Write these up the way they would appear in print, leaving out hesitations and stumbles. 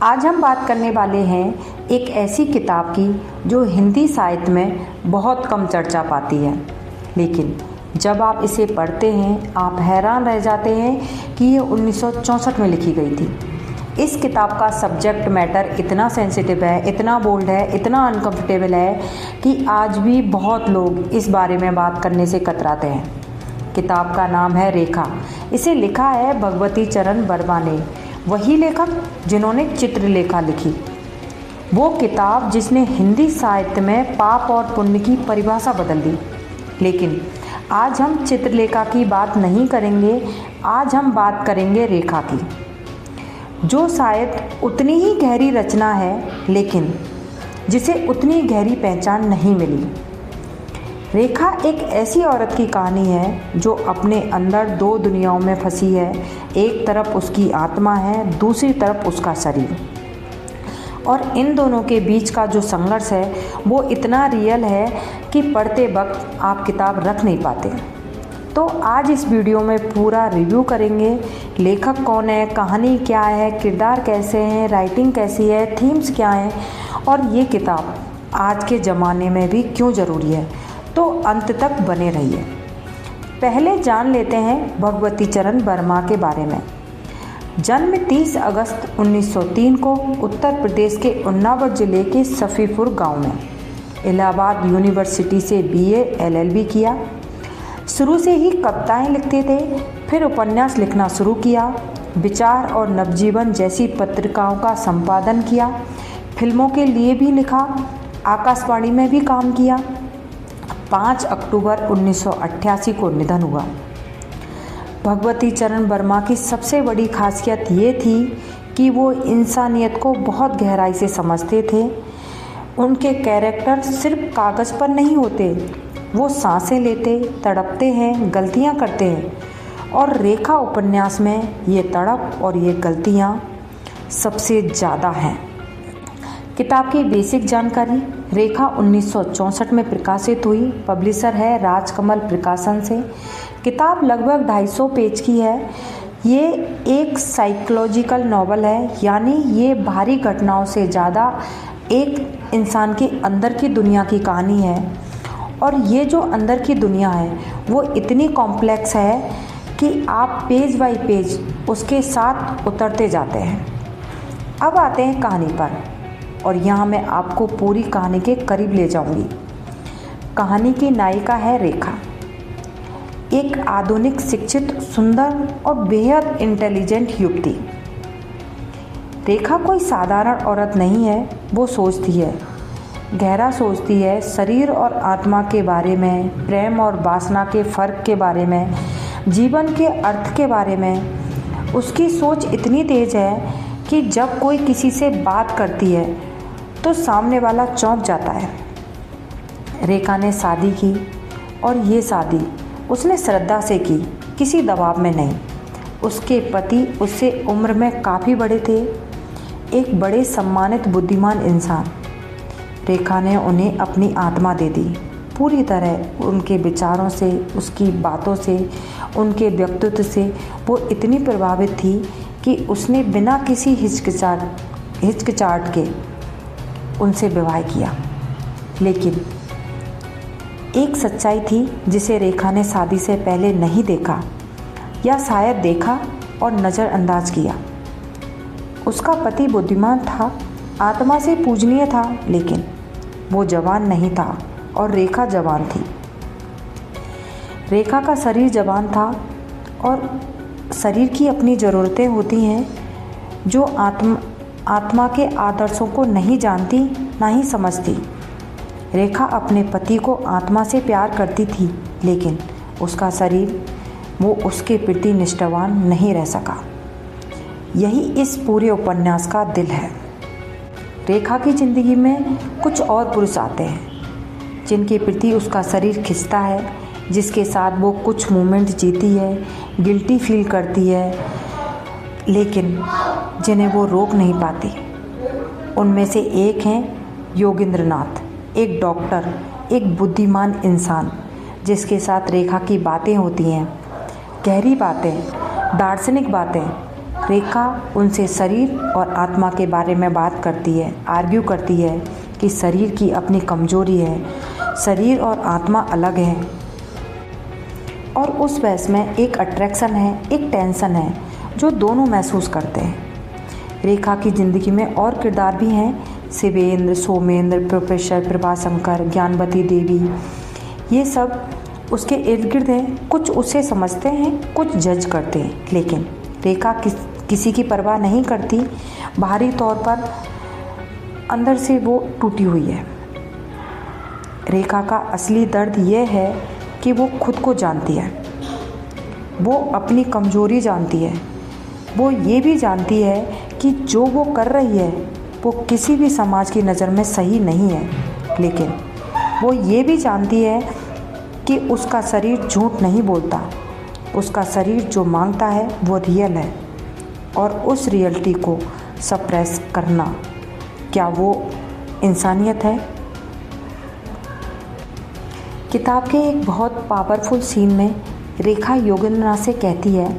आज हम बात करने वाले हैं एक ऐसी किताब की जो हिंदी साहित्य में बहुत कम चर्चा पाती है, लेकिन जब आप इसे पढ़ते हैं आप हैरान रह जाते हैं कि ये 1964 में लिखी गई थी। इस किताब का सब्जेक्ट मैटर इतना सेंसिटिव है, इतना बोल्ड है, इतना अनकंफर्टेबल है कि आज भी बहुत लोग इस बारे में बात करने से कतराते हैं। किताब का नाम है रेखा। इसे लिखा है भगवती चरण वर्मा ने, वही लेखक जिन्होंने चित्रलेखा लिखी। वो किताब जिसने हिंदी साहित्य में पाप और पुण्य की परिभाषा बदल दी। लेकिन आज हम चित्रलेखा की बात नहीं करेंगे, आज हम बात करेंगे रेखा की, जो शायद उतनी ही गहरी रचना है लेकिन जिसे उतनी गहरी पहचान नहीं मिली। रेखा एक ऐसी औरत की कहानी है जो अपने अंदर दो दुनियाओं में फंसी है। एक तरफ उसकी आत्मा है, दूसरी तरफ उसका शरीर, और इन दोनों के बीच का जो संघर्ष है वो इतना रियल है कि पढ़ते वक्त आप किताब रख नहीं पाते। तो आज इस वीडियो में पूरा रिव्यू करेंगे। लेखक कौन है, कहानी क्या है, किरदार कैसे हैं, राइटिंग कैसी है, थीम्स क्या हैं, और ये किताब आज के ज़माने में भी क्यों ज़रूरी है। तो अंत तक बने रहिए। पहले जान लेते हैं भगवती चरण वर्मा के बारे में। जन्म 30 अगस्त 1903 को उत्तर प्रदेश के उन्नाव जिले के सफ़ीपुर गांव में। इलाहाबाद यूनिवर्सिटी से BA LLB किया। शुरू से ही कविताएं लिखते थे, फिर उपन्यास लिखना शुरू किया। विचार और नवजीवन जैसी पत्रिकाओं का संपादन किया। फिल्मों के लिए भी लिखा, आकाशवाणी में भी काम किया। 5 अक्टूबर 1988 को निधन हुआ। भगवती चरण वर्मा की सबसे बड़ी खासियत ये थी कि वो इंसानियत को बहुत गहराई से समझते थे। उनके कैरेक्टर सिर्फ कागज़ पर नहीं होते, वो सांसें लेते, तड़पते हैं, गलतियाँ करते हैं, और रेखा उपन्यास में ये तड़प और ये गलतियाँ सबसे ज़्यादा हैं। किताब की बेसिक जानकारी। रेखा 1964 में प्रकाशित हुई। पब्लिशर है राजकमल प्रकाशन से। किताब लगभग 250 पेज की है। ये एक साइकोलॉजिकल नॉवल है, यानी ये बाहरी घटनाओं से ज़्यादा एक इंसान के अंदर की दुनिया की कहानी है। और ये जो अंदर की दुनिया है वो इतनी कॉम्प्लेक्स है कि आप पेज बाय पेज उसके साथ उतरते जाते हैं। अब आते हैं कहानी पर, और यहाँ मैं आपको पूरी कहानी के करीब ले जाऊंगी। कहानी की नायिका है रेखा, एक आधुनिक, शिक्षित, सुंदर और बेहद इंटेलिजेंट युवती। रेखा कोई साधारण औरत नहीं है। वो सोचती है, गहरा सोचती है, शरीर और आत्मा के बारे में, प्रेम और वासना के फ़र्क के बारे में, जीवन के अर्थ के बारे में। उसकी सोच इतनी तेज है कि जब कोई किसी से बात करती है तो सामने वाला चौंक जाता है। रेखा ने शादी की, और ये शादी उसने श्रद्धा से की, किसी दबाव में नहीं। उसके पति उससे उम्र में काफ़ी बड़े थे, एक बड़े सम्मानित बुद्धिमान इंसान। रेखा ने उन्हें अपनी आत्मा दे दी, पूरी तरह उनके विचारों से, उसकी बातों से, उनके व्यक्तित्व से वो इतनी प्रभावित थी कि उसने बिना किसी हिचकिचाहट के उनसे विवाह किया। लेकिन एक सच्चाई थी जिसे रेखा ने शादी से पहले नहीं देखा, या शायद देखा और नज़रअंदाज किया। उसका पति बुद्धिमान था, आत्मा से पूजनीय था, लेकिन वो जवान नहीं था और रेखा जवान थी। रेखा का शरीर जवान था, और शरीर की अपनी ज़रूरतें होती हैं जो आत्मा के आदर्शों को नहीं जानती, ना ही समझती। रेखा अपने पति को आत्मा से प्यार करती थी, लेकिन उसका शरीर, वो उसके प्रति निष्ठावान नहीं रह सका। यही इस पूरे उपन्यास का दिल है। रेखा की ज़िंदगी में कुछ और पुरुष आते हैं जिनके प्रति उसका शरीर खिंचता है, जिसके साथ वो कुछ मोमेंट जीती है, गिल्टी फील करती है, लेकिन जिन्हें वो रोक नहीं पाती। उनमें से एक हैं योगेंद्रनाथ, एक डॉक्टर, एक बुद्धिमान इंसान जिसके साथ रेखा की बातें होती हैं, गहरी बातें, दार्शनिक बातें, रेखा उनसे शरीर और आत्मा के बारे में बात करती है, आर्ग्यू करती है कि शरीर की अपनी कमजोरी है, शरीर और आत्मा अलग है। और उस बहस में एक अट्रैक्शन है, एक टेंशन है जो दोनों महसूस करते हैं। रेखा की ज़िंदगी में और किरदार भी हैं, शिवेंद्र, सोमेंद्र, प्रोफेसर प्रभाशंकर, ज्ञानवती देवी, ये सब उसके इर्द गिर्द हैं। कुछ उसे समझते हैं, कुछ जज करते हैं, लेकिन रेखा किसी की परवाह नहीं करती। बाहरी तौर पर अंदर से वो टूटी हुई है। रेखा का असली दर्द ये है कि वो खुद को जानती है, वो अपनी कमजोरी जानती है, वो ये भी जानती है कि जो वो कर रही है वो किसी भी समाज की नज़र में सही नहीं है, लेकिन वो ये भी जानती है कि उसका शरीर झूठ नहीं बोलता। उसका शरीर जो मांगता है वो रियल है, और उस रियलिटी को सप्रेस करना, क्या वो इंसानियत है? किताब के एक बहुत पावरफुल सीन में रेखा योगेंद्रनाथ से कहती है,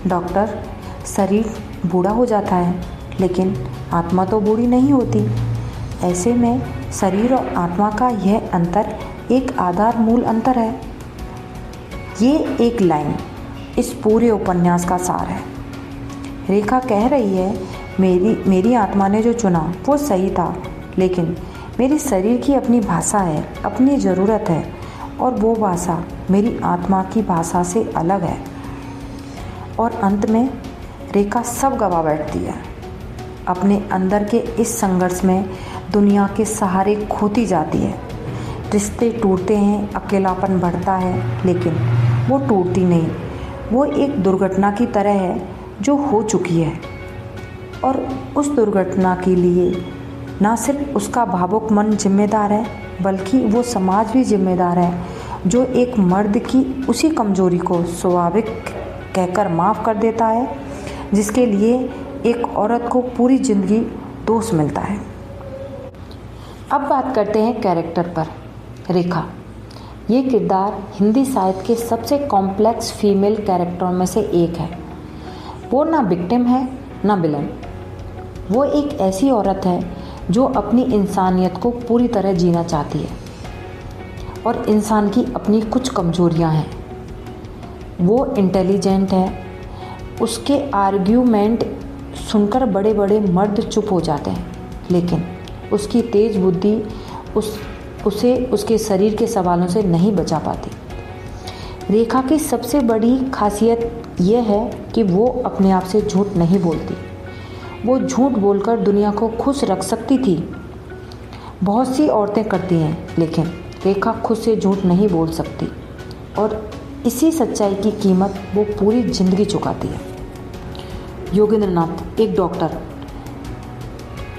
डॉक्टर, शरीर बूढ़ा हो जाता है लेकिन आत्मा तो बूढ़ी नहीं होती। ऐसे में शरीर और आत्मा का यह अंतर एक आधार मूल अंतर है। ये एक लाइन इस पूरे उपन्यास का सार है। रेखा कह रही है, मेरी आत्मा ने जो चुना वो सही था, लेकिन मेरे शरीर की अपनी भाषा है, अपनी ज़रूरत है, और वो भाषा मेरी आत्मा की भाषा से अलग है। और अंत में रेखा सब गवा बैठती है। अपने अंदर के इस संघर्ष में दुनिया के सहारे खोती जाती है। रिश्ते टूटते हैं, अकेलापन बढ़ता है, लेकिन वो टूटती नहीं। वो एक दुर्घटना की तरह है जो हो चुकी है, और उस दुर्घटना के लिए ना सिर्फ उसका भावुक मन जिम्मेदार है, बल्कि वो समाज भी जिम्मेदार है, जो एक मर्द की उसी कमजोरी को स्वाभाविक कहकर माफ़ कर देता है जिसके लिए एक औरत को पूरी ज़िंदगी दोष मिलता है। अब बात करते हैं कैरेक्टर पर। रेखा ये किरदार हिंदी साहित्य के सबसे कॉम्प्लेक्स फीमेल कैरेक्टरों में से एक है। वो ना विक्टिम है ना विलन। वो एक ऐसी औरत है जो अपनी इंसानियत को पूरी तरह जीना चाहती है, और इंसान की अपनी कुछ कमजोरियां हैं। वो इंटेलिजेंट है। उसके आर्ग्यूमेंट सुनकर बड़े बड़े मर्द चुप हो जाते हैं, लेकिन उसकी तेज बुद्धि उसे उसके शरीर के सवालों से नहीं बचा पाती। रेखा की सबसे बड़ी खासियत यह है कि वो अपने आप से झूठ नहीं बोलती। वो झूठ बोलकर दुनिया को खुश रख सकती थी। बहुत सी औरतें करती हैं, लेकिन रेखा खुद से झूठ नहीं बोल सकती, और इसी सच्चाई की कीमत वो पूरी जिंदगी चुकाती है। योगेंद्रनाथ एक डॉक्टर,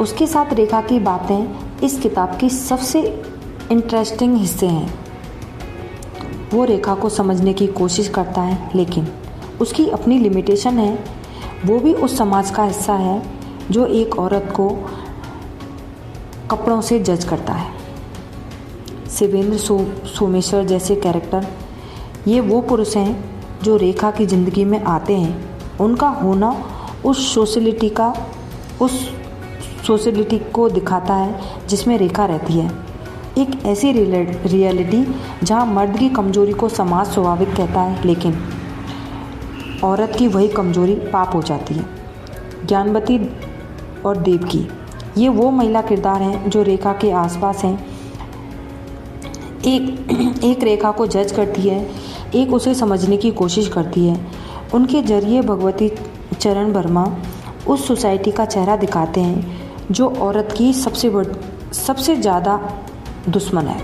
उसके साथ रेखा की बातें इस किताब की सबसे इंटरेस्टिंग हिस्से हैं। वो रेखा को समझने की कोशिश करता है, लेकिन उसकी अपनी लिमिटेशन है। वो भी उस समाज का हिस्सा है जो एक औरत को कपड़ों से जज करता है। शिवेंद्र, सोमेश्वर जैसे कैरेक्टर, ये वो पुरुष हैं जो रेखा की ज़िंदगी में आते हैं। उनका होना उस सोशलिटी को दिखाता है जिसमें रेखा रहती है। एक ऐसी रियलिटी जहाँ मर्द की कमजोरी को समाज स्वाभाविक कहता है, लेकिन औरत की वही कमजोरी पाप हो जाती है। ज्ञानवती और देवकी, ये वो महिला किरदार हैं जो रेखा के आसपास हैं। एक रेखा को जज करती है, एक उसे समझने की कोशिश करती है। उनके जरिए भगवती चरण वर्मा उस सोसाइटी का चेहरा दिखाते हैं जो औरत की सबसे ज़्यादा दुश्मन है।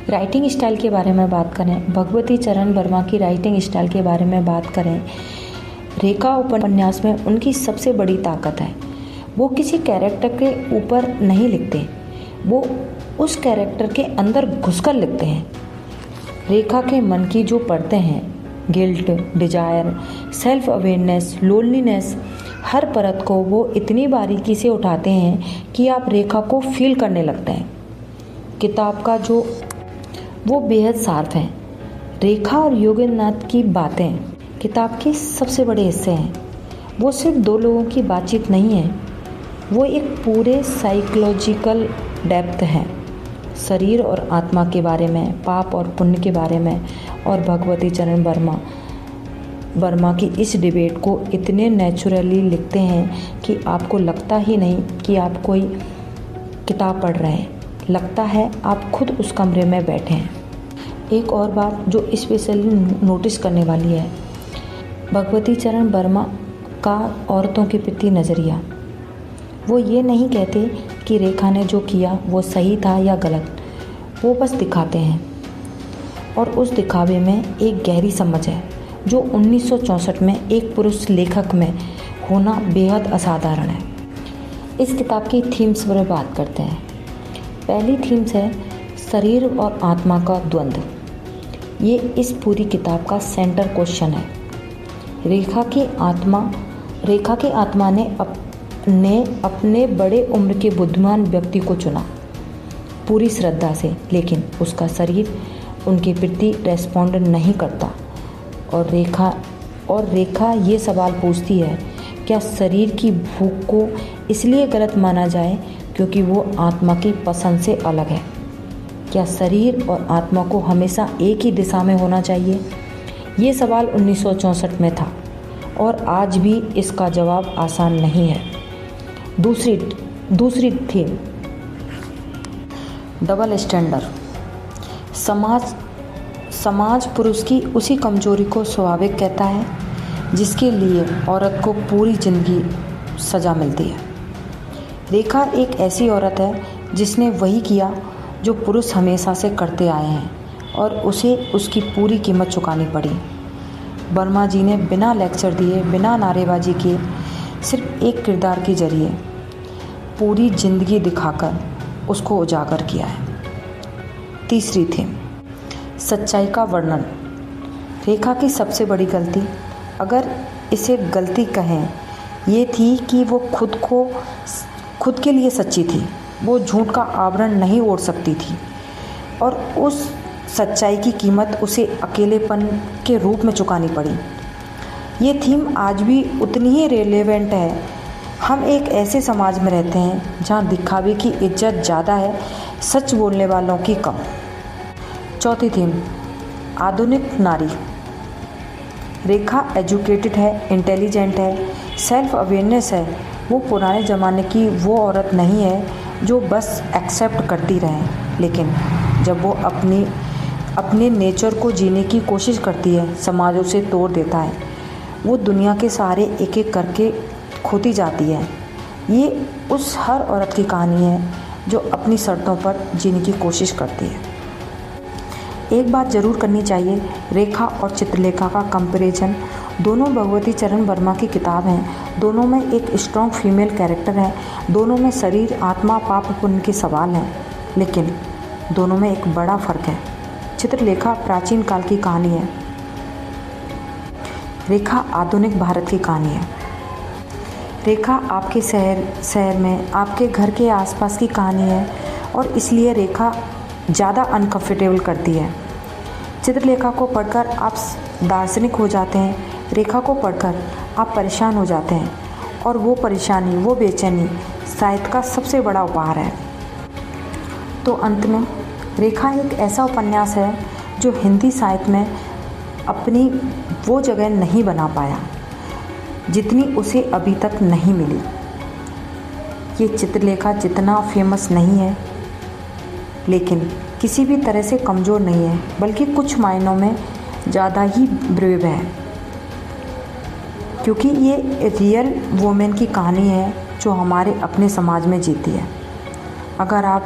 राइटिंग स्टाइल के बारे में बात करें, भगवती चरण वर्मा की राइटिंग स्टाइल के बारे में बात करें, रेखा उपन्यास में उनकी सबसे बड़ी ताकत है। वो किसी कैरेक्टर के ऊपर नहीं लिखते, वो उस कैरेक्टर के अंदर घुसकर लिखते हैं। रेखा के मन की जो परतें हैं, guilt, desire, self awareness, loneliness, हर परत को वो इतनी बारीकी से उठाते हैं कि आप रेखा को फील करने लगते हैं। किताब का जो वो बेहद सार्थ है। रेखा और योगेंद्रनाथ की बातें किताब के सबसे बड़े हिस्से हैं। वो सिर्फ दो लोगों की बातचीत नहीं है, वो एक पूरे साइकोलॉजिकल डेप्थ है। शरीर और आत्मा के बारे में, पाप और पुण्य के बारे में, और भगवती चरण वर्मा की इस डिबेट को इतने नेचुरली लिखते हैं कि आपको लगता ही नहीं कि आप कोई किताब पढ़ रहे हैं, लगता है आप खुद उस कमरे में बैठे हैं। एक और बात जो स्पेशली नोटिस करने वाली है, भगवती चरण वर्मा का औरतों के प्रति नज़रिया। वो ये नहीं कहते कि रेखा ने जो किया वो सही था या गलत, वो बस दिखाते हैं, और उस दिखावे में एक गहरी समझ है जो 1964 में एक पुरुष लेखक में होना बेहद असाधारण है। इस किताब की थीम्स पर बात करते हैं। पहली थीम्स है शरीर और आत्मा का द्वंद्व। ये इस पूरी किताब का सेंटर क्वेश्चन है। रेखा के आत्मा ने अपने बड़े उम्र के बुद्धिमान व्यक्ति को चुना पूरी श्रद्धा से, लेकिन उसका शरीर उनके प्रति रेस्पॉन्ड नहीं करता। और रेखा ये सवाल पूछती है, क्या शरीर की भूख को इसलिए गलत माना जाए क्योंकि वो आत्मा की पसंद से अलग है? क्या शरीर और आत्मा को हमेशा एक ही दिशा में होना चाहिए? ये सवाल 1964 में था और आज भी इसका जवाब आसान नहीं है। दूसरी थीम, डबल स्टैंडर्ड। समाज पुरुष की उसी कमजोरी को स्वाभाविक कहता है जिसके लिए औरत को पूरी जिंदगी सजा मिलती है। रेखा एक ऐसी औरत है जिसने वही किया जो पुरुष हमेशा से करते आए हैं और उसे उसकी पूरी कीमत चुकानी पड़ी। वर्मा जी ने बिना लेक्चर दिए, बिना नारेबाजी किए, सिर्फ एक किरदार के जरिए पूरी जिंदगी दिखाकर उसको उजागर किया है। तीसरी थीम, सच्चाई का वर्णन। रेखा की सबसे बड़ी गलती, अगर इसे गलती कहें, ये थी कि वो खुद के लिए सच्ची थी। वो झूठ का आवरण नहीं ओढ़ सकती थी और उस सच्चाई की कीमत उसे अकेलेपन के रूप में चुकानी पड़ी। ये थीम आज भी उतनी ही रेलेवेंट है। हम एक ऐसे समाज में रहते हैं जहाँ दिखावे की इज्जत ज़्यादा है, सच बोलने वालों की कम। चौथी थीम, आधुनिक नारी। रेखा एजुकेटेड है, इंटेलिजेंट है, सेल्फ अवेयरनेस है। वो पुराने ज़माने की वो औरत नहीं है जो बस एक्सेप्ट करती रहे, लेकिन जब वो अपने नेचर को जीने की कोशिश करती है, समाज उसे तोड़ देता है। वो दुनिया के सहारे एक एक करके खोती जाती है। ये उस हर औरत की कहानी है जो अपनी शर्तों पर जीने की कोशिश करती है। एक बात ज़रूर करनी चाहिए, रेखा और चित्रलेखा का कंपैरिजन, दोनों भगवती चरण वर्मा की किताब हैं। दोनों में एक स्ट्रॉन्ग फीमेल कैरेक्टर है, दोनों में शरीर, आत्मा, पाप पुण्य के सवाल हैं, लेकिन दोनों में एक बड़ा फ़र्क है। चित्रलेखा प्राचीन काल की कहानी है, रेखा आधुनिक भारत की कहानी है। रेखा आपके शहर में, आपके घर के आसपास की कहानी है और इसलिए रेखा ज़्यादा अनकंफर्टेबल करती है। चित्रलेखा को पढ़कर आप दार्शनिक हो जाते हैं, रेखा को पढ़कर आप परेशान हो जाते हैं, और वो परेशानी, वो बेचैनी साहित्य का सबसे बड़ा उपहार है। तो अंत में, रेखा एक ऐसा उपन्यास है जो हिंदी साहित्य में अपनी वो जगह नहीं बना पाया जितनी उसे अभी तक नहीं मिली। ये चित्रलेखा जितना फेमस नहीं है, लेकिन किसी भी तरह से कमज़ोर नहीं है, बल्कि कुछ मायनों में ज़्यादा ही ब्रेव है, क्योंकि ये रियल वुमेन की कहानी है जो हमारे अपने समाज में जीती है। अगर आप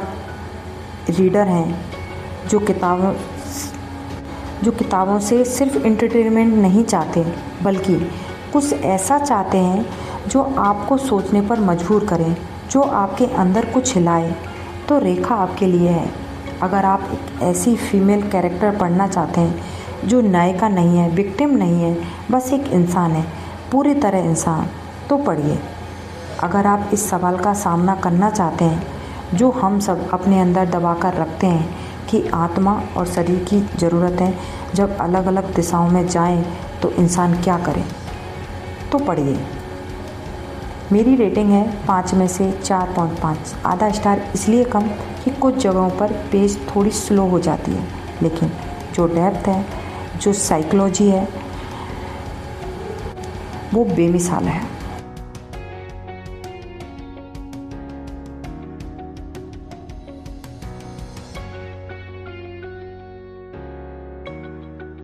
रीडर हैं जो किताबों से सिर्फ एंटरटेनमेंट नहीं चाहते, बल्कि कुछ ऐसा चाहते हैं जो आपको सोचने पर मजबूर करें, जो आपके अंदर कुछ हिलाए, तो रेखा आपके लिए है। अगर आप एक ऐसी फीमेल कैरेक्टर पढ़ना चाहते हैं जो नायिका नहीं है, विक्टिम नहीं है, बस एक इंसान है, पूरी तरह इंसान, तो पढ़िए। अगर आप इस सवाल का सामना करना चाहते हैं जो हम सब अपने अंदर दबा कर रखते हैं कि आत्मा और शरीर की ज़रूरत है, जब अलग अलग दिशाओं में जाएं तो इंसान क्या करे, तो पढ़िए। मेरी रेटिंग है 5 में से 4.5। आधा स्टार इसलिए कम कि कुछ जगहों पर पेज थोड़ी स्लो हो जाती है, लेकिन जो डेप्थ है, जो साइकोलॉजी है, वो बेमिसाल है।